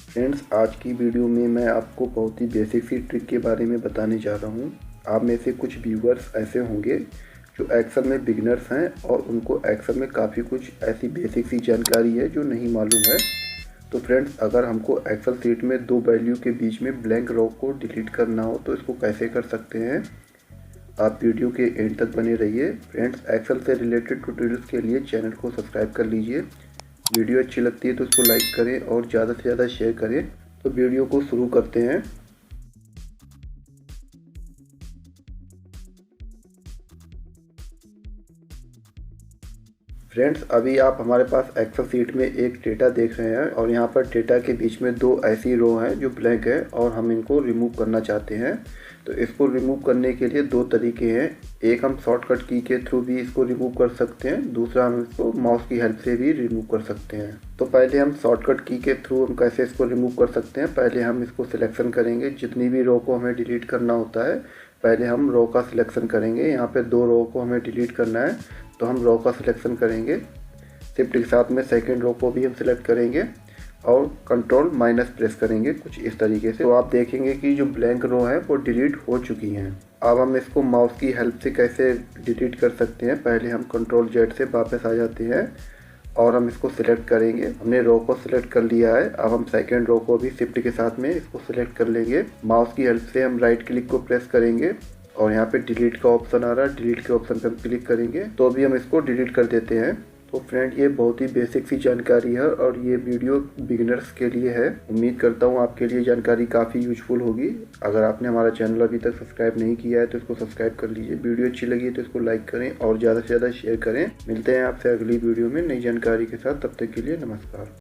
Friends, आज की video में मैं आपको बहुत ही बेसिक सी ट्रिक के बारे में बताने जा रहा हूँ। आप में से कुछ व्यूअर्स ऐसे होंगे जो एक्सेल में बिगिनर्स हैं और उनको एक्सेल में काफ़ी कुछ ऐसी बेसिक सी जानकारी है जो नहीं मालूम है। तो फ्रेंड्स, अगर हमको एक्सेल शीट में दो वैल्यू के बीच में ब्लैंक रो को डिलीट करना हो तो इसको कैसे कर सकते हैं, आप वीडियो के एंड तक बने रहिए। फ्रेंड्स, एक्सेल से रिलेटेड ट्यूटोरियल्स के लिए चैनल को सब्सक्राइब कर लीजिए। वीडियो अच्छी लगती है तो उसको लाइक करें और ज़्यादा से ज़्यादा शेयर करें। तो वीडियो को शुरू करते हैं। फ्रेंड्स, अभी आप हमारे पास एक्सेल शीट में एक डेटा देख रहे हैं और यहाँ पर डेटा के बीच में दो ऐसी रो हैं जो ब्लैंक है और हम इनको रिमूव करना चाहते हैं। तो इसको रिमूव करने के लिए दो तरीके हैं। एक, हम शॉर्टकट की के थ्रू भी इसको रिमूव कर सकते हैं। दूसरा, हम इसको माउस की हेल्प से भी रिमूव कर सकते हैं। तो पहले हम शॉर्टकट की के थ्रू हम कैसे इसको रिमूव कर सकते हैं, पहले हम इसको सिलेक्शन करेंगे। जितनी भी रो को हमें डिलीट करना होता है पहले हम रो का सिलेक्शन करेंगे। यहाँ पे दो रो को हमें डिलीट करना है तो हम रो का सिलेक्शन करेंगे। शिफ्ट के साथ में सेकेंड रो को भी हम सिलेक्ट करेंगे और कंट्रोल माइनस प्रेस करेंगे, कुछ इस तरीके से। तो आप देखेंगे कि जो ब्लैंक रो है वो डिलीट हो चुकी हैं। अब हम इसको माउस की हेल्प से कैसे डिलीट कर सकते हैं, पहले हम कंट्रोल जेड से वापस आ जाते हैं और हम इसको सिलेक्ट करेंगे। हमने रो को सिलेक्ट कर लिया है। अब हम सेकेंड रो को भी शिफ्ट के साथ में इसको सिलेक्ट कर लेंगे। माउस की हेल्प से हम राइट क्लिक को प्रेस करेंगे और यहाँ पे डिलीट का ऑप्शन आ रहा है, डिलीट के ऑप्शन पर हम क्लिक करेंगे तो अभी हम इसको डिलीट कर देते हैं। तो फ्रेंड, ये बहुत ही बेसिक सी जानकारी है और ये वीडियो बिगिनर्स के लिए है। उम्मीद करता हूँ आपके लिए जानकारी काफ़ी यूजफुल होगी। अगर आपने हमारा चैनल अभी तक सब्सक्राइब नहीं किया है तो इसको सब्सक्राइब कर लीजिए। वीडियो अच्छी लगी तो इसको लाइक करें और ज़्यादा से ज़्यादा शेयर करें। मिलते हैं आपसे अगली वीडियो में नई जानकारी के साथ। तब तक के लिए नमस्कार।